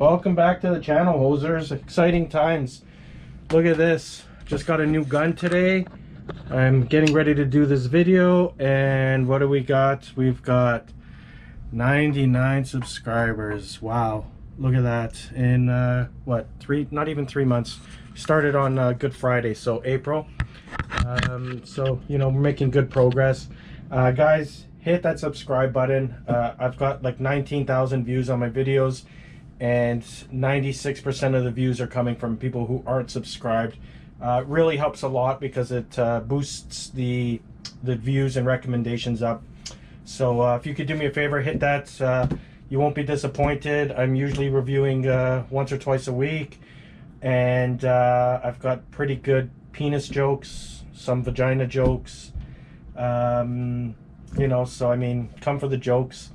Welcome back to the channel, hosers. Exciting times. Look at this. Just got a new gun today. I'm getting ready to do this video, and what do we got? We've got 99 subscribers. Wow, look at that. In what, not even 3 months. Started on Good Friday, so April. So you know, we're making good progress. Guys, hit that subscribe button. I've got like 19,000 views on my videos, and 96% of the views are coming from people who aren't subscribed. Really helps a lot because it boosts the views and recommendations up. So if you could do me a favor, hit that. You won't be disappointed. I'm usually reviewing once or twice a week, and I've got pretty good penis jokes, some vagina jokes. You know, so I mean, come for the jokes.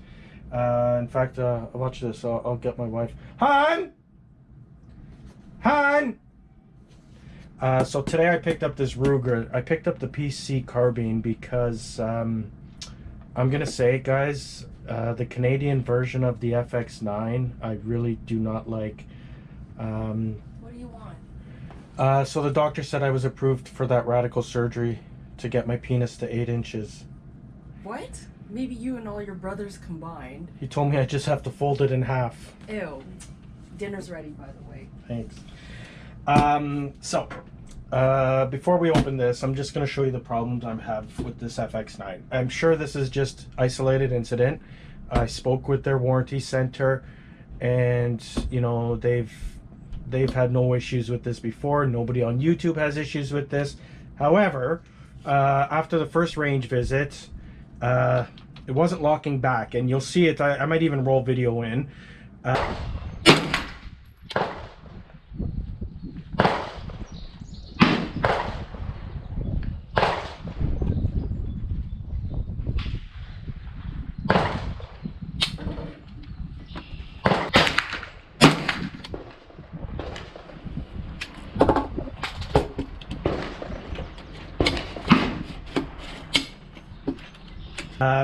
In fact, watch this. I'll get my wife. Han! So today I picked up this Ruger. I picked up the PC carbine because I'm gonna say, guys, the Canadian version of the FX-9 I really do not like. What do you want? So the doctor said I was approved for that radical surgery to get my penis to 8 inches. What? Maybe you and all your brothers combined. He told me I just have to fold it in half. Ew. Dinner's ready, by the way. Thanks. Before we open this, I'm just going to show you the problems I have with this FX-9. I'm sure this is just isolated incident. I spoke with their warranty center, and you know, they've had no issues with this before. Nobody on YouTube has issues with this. However, after the first range visit, it wasn't locking back, and you'll see it. I might even roll video in.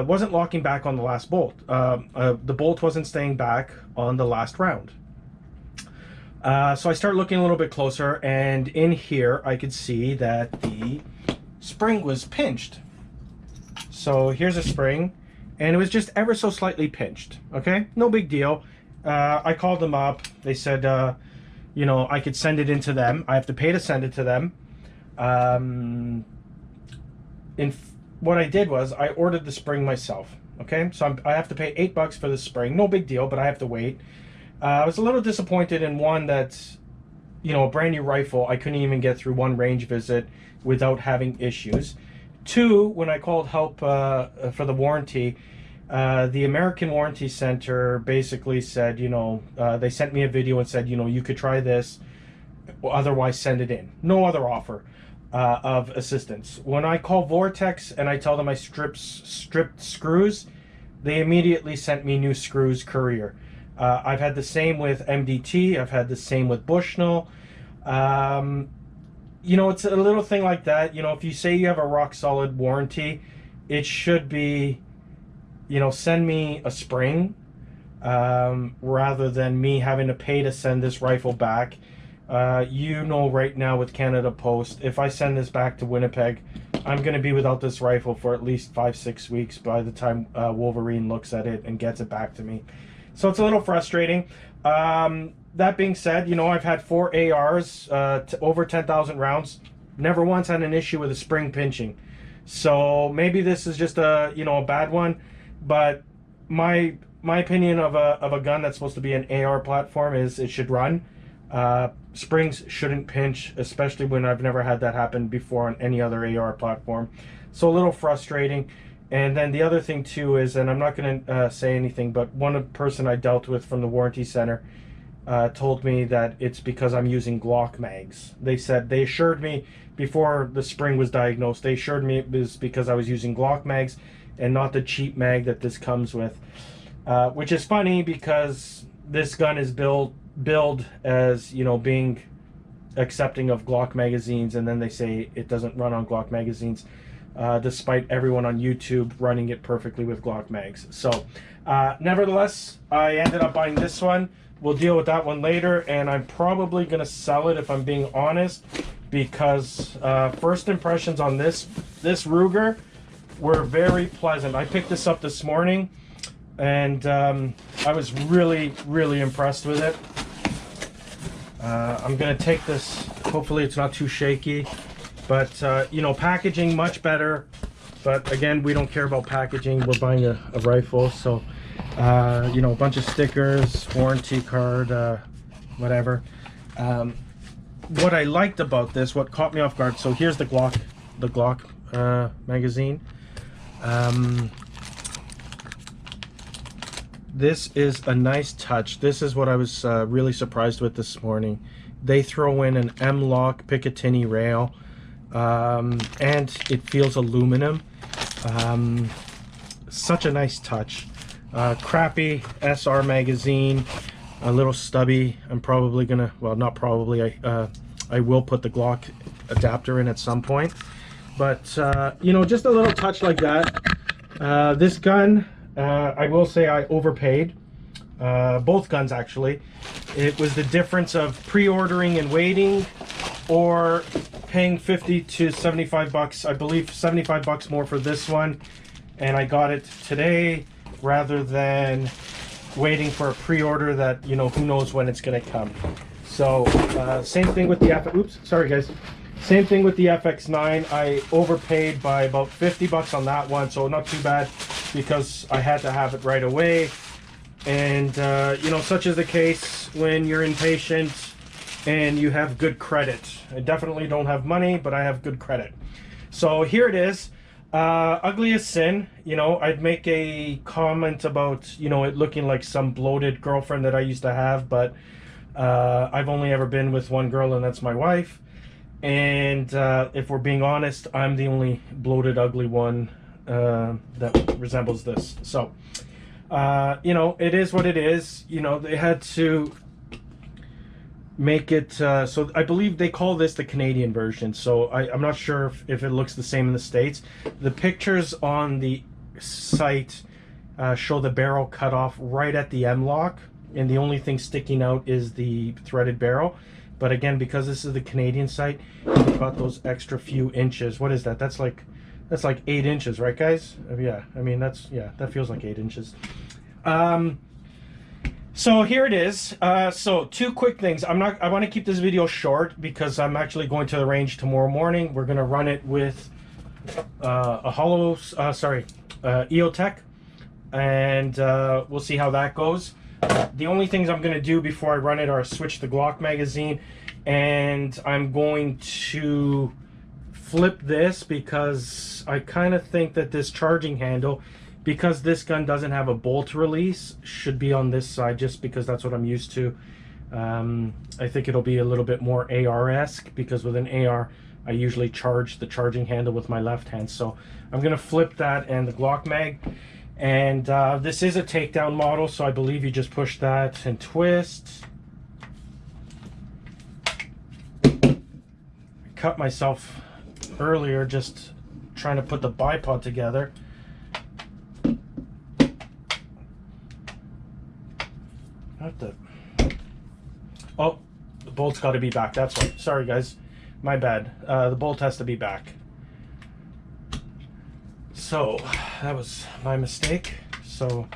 Wasn't locking back on the last bolt. The bolt wasn't staying back on the last round. So I started looking a little bit closer, and in here I could see that the spring was pinched. So here's a spring, and it was just ever so slightly pinched. Okay, no big deal. I called them up. They said, you know, I could send it into them. I have to pay to send it to them. What I did was I ordered the spring myself. Okay, so I have to pay $8 for the spring. No big deal, but I have to wait. I was a little disappointed in one that's, you know, a brand new rifle. I couldn't even get through one range visit without having issues. Two, when I called help for the warranty, the American Warranty Center basically said, you know, they sent me a video and said, you know, you could try this, otherwise send it in. No other offer of assistance. When I call Vortex and I tell them I stripped screws, they immediately sent me new screws courier. I've had the same with MDT. I've had the same with Bushnell. You know, it's a little thing like that. You know, if you say you have a rock solid warranty, it should be, you know, send me a spring rather than me having to pay to send this rifle back. You know, right now with Canada Post, if I send this back to Winnipeg, I'm going to be without this rifle for at least 5-6 weeks by the time Wolverine looks at it and gets it back to me. So it's a little frustrating. That being said, you know, I've had 4 ARs, over 10,000 rounds. Never once had an issue with a spring pinching. So maybe this is just a, you know, a bad one. But my opinion of a gun that's supposed to be an AR platform is it should run. Springs shouldn't pinch, especially when I've never had that happen before on any other AR platform. So a little frustrating. And then the other thing too is, and I'm not going to say anything, but one person I dealt with from the warranty center told me that it's because I'm using Glock mags. They assured me before the spring was diagnosed, they assured me it was because I was using Glock mags and not the cheap mag that this comes with. Which is funny because this gun is billed as, you know, being accepting of Glock magazines, and then they say it doesn't run on Glock magazines. despite everyone on YouTube running it perfectly with Glock mags. So nevertheless, I ended up buying this one. we'll deal with that one later, and I'm probably gonna sell it if I'm being honest, because first impressions on this Ruger were very pleasant. I picked this up this morning, and I was really impressed with it. I'm gonna take this, hopefully it's not too shaky, but you know, packaging much better, but again, we don't care about packaging. We're buying a rifle, so you know, a bunch of stickers, warranty card, whatever. What I liked about this, what caught me off guard, so here's the Glock magazine. This is a nice touch. This is what I was really surprised with this morning. They throw in an M-Lok Picatinny rail, and it feels aluminum. Such a nice touch. Crappy SR magazine, a little stubby. I'm probably gonna, well, not probably, I will put the Glock adapter in at some point, but you know, just a little touch like that. This gun, I will say I overpaid. Both guns, actually. It was the difference of pre-ordering and waiting, or paying 50 to 75 bucks. I believe 75 bucks more for this one, and I got it today rather than waiting for a pre-order that, you know, who knows when it's gonna come. So same thing with the oops, sorry guys. Same thing with the FX-9. I overpaid by about 50 bucks on that one, so not too bad, because I had to have it right away. And you know, such is the case when you're impatient and you have good credit. I definitely don't have money, but I have good credit. So here it is. Ugly as sin. You know, I'd make a comment about, you know, it looking like some bloated girlfriend that I used to have, but I've only ever been with one girl, and that's my wife. And if we're being honest, I'm the only bloated, ugly one that resembles this. So, you know, it is what it is. You know, they had to make it, so I believe they call this the Canadian version. So I'm not sure if it looks the same in the States. The pictures on the site show the barrel cut off right at the M-Lok, and the only thing sticking out is the threaded barrel. But again, because this is the Canadian site, you've got those extra few inches. What is that? That's like 8 inches, right, guys? Yeah, I mean, that feels like 8 inches. So here it is. So two quick things. I want to keep this video short because I'm actually going to the range tomorrow morning. We're gonna run it with a EOTech, and we'll see how that goes. The only things I'm going to do before I run it are switch the Glock magazine, and I'm going to flip this because I kind of think that this charging handle, because this gun doesn't have a bolt release, should be on this side, just because that's what I'm used to. I think it'll be a little bit more AR-esque, because with an AR I usually charge the charging handle with my left hand. So I'm going to flip that and the Glock mag. And this is a takedown model, so I believe you just push that and twist. I cut myself earlier just trying to put the bipod together. What the? Oh, the bolt's got to be back. That's right. Sorry, guys. My bad. The bolt has to be back. So that was my mistake. So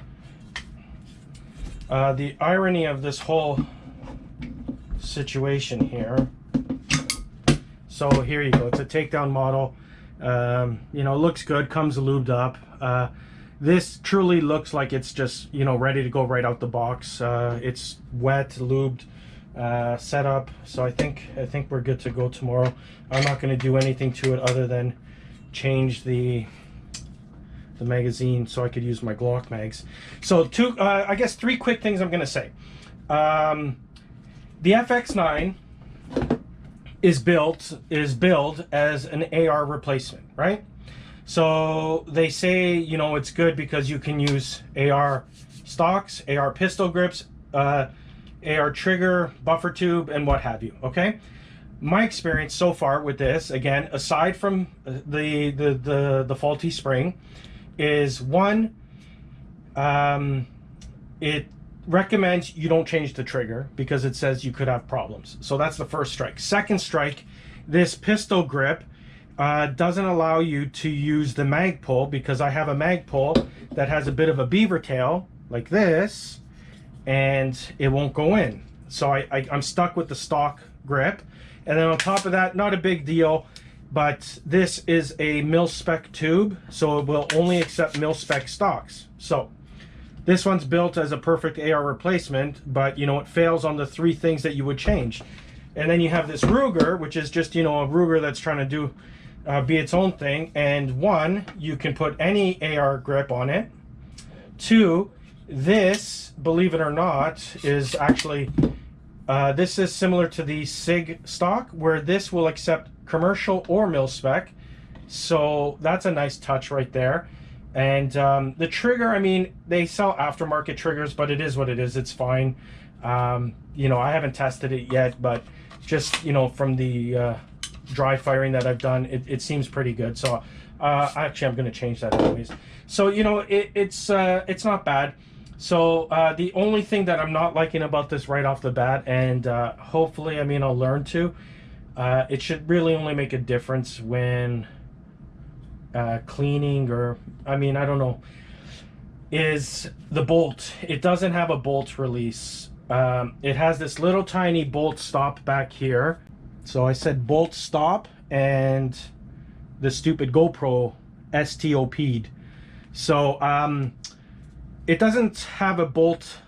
the irony of this whole situation here. So here you go. It's a takedown model. You know, looks good. Comes lubed up. This truly looks like it's just, you know, ready to go right out the box. It's wet, lubed, set up. So I think we're good to go tomorrow. I'm not going to do anything to it other than change the magazine so I could use my Glock mags. So I guess three quick things I'm gonna say. The FX-9 is billed as an AR replacement, right? So they say, you know, it's good because you can use AR stocks, AR pistol grips, AR trigger, buffer tube, and what have you. Okay. My experience so far with this, again, aside from the faulty spring, is one, it recommends you don't change the trigger because it says you could have problems. So that's the first strike. Second strike, this pistol grip doesn't allow you to use the mag pull because I have a mag pull that has a bit of a beaver tail like this, and it won't go in. So I'm stuck with the stock grip. And then on top of that, not a big deal, but this is a mil-spec tube, so it will only accept mil-spec stocks. So this one's built as a perfect AR replacement, but you know, it fails on the 3 things that you would change. And then you have this Ruger, which is just, you know, a Ruger that's trying to do be its own thing. And 1, you can put any AR grip on it. 2, this, believe it or not, is actually this is similar to the SIG stock, where this will accept commercial or mil-spec. So that's a nice touch right there. And the trigger, I mean, they sell aftermarket triggers, but it is what it is. It's fine. You know, I haven't tested it yet, but just, you know, from the dry firing that I've done, it seems pretty good. So actually, I'm going to change that anyways. So, you know, it's not bad. So the only thing that I'm not liking about this right off the bat, and hopefully, I mean, I'll learn to, it should really only make a difference when cleaning, or I mean, I don't know, is the bolt. It doesn't have a bolt release. It has this little tiny bolt stop back here. So I said bolt stop, and the stupid GoPro STOP'd. So it doesn't have a bolt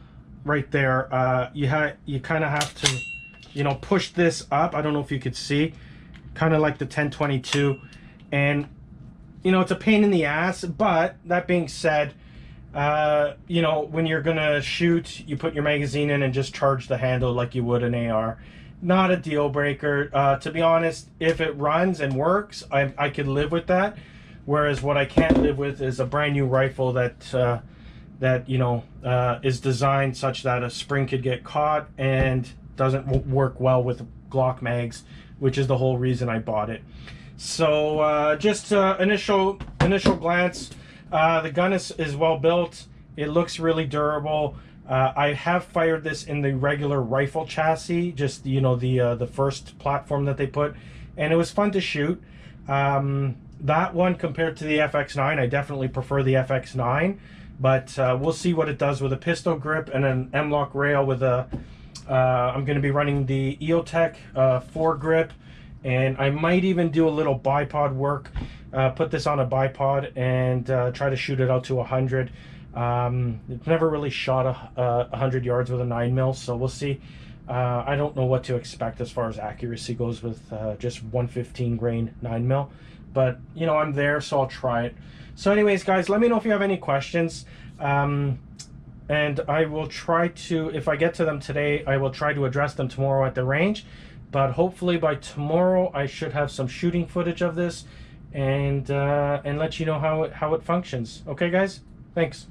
right there. You kind of have to, you know, push this up. I don't know if you could see, kind of like the 1022, and you know, it's a pain in the ass. But that being said, you know, when you're gonna shoot, you put your magazine in and just charge the handle like you would an AR. Not a deal breaker. To be honest, if it runs and works, I could live with that. Whereas what I can't live with is a brand new rifle that that, you know, is designed such that a spring could get caught and doesn't work well with Glock mags, which is the whole reason I bought it. So just initial glance, the gun is well built. It looks really durable. I have fired this in the regular rifle chassis, just, you know, the first platform that they put, and it was fun to shoot. That one compared to the FX-9, I definitely prefer the FX-9, but we'll see what it does with a pistol grip and an M-Lok rail with a, I'm going to be running the EOTech foregrip, and I might even do a little bipod work, put this on a bipod and try to shoot it out to 100. It's never really shot 100 yards with a 9mm, so we'll see. I don't know what to expect as far as accuracy goes with just 115 grain 9mm, but you know, I'm there, so I'll try it. So anyways, guys, let me know if you have any questions, and I will try to, if I get to them today, I will try to address them tomorrow at the range. But hopefully by tomorrow I should have some shooting footage of this and let you know how it functions. Okay, guys? Thanks.